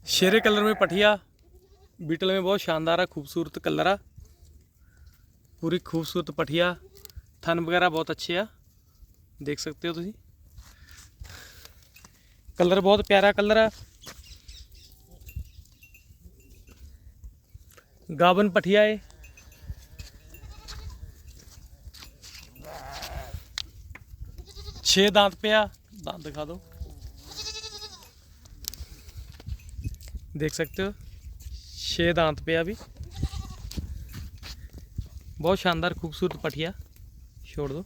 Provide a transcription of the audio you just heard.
शेरे colour में पठिया beetle में बहुत शानदार है, खूबसूरत कलर है, पूरी खूबसूरत पठिया। थन वगैरह बहुत अच्छे आ, देख सकते हो तुम। कलर बहुत प्यारा कलर है। गाबन पठिया है, छह दांत पे आ, दांत दिखा दो, देख सकते हो 6 दांत पे अभी। बहुत शानदार खूबसूरत पठिया, छोड़ दो।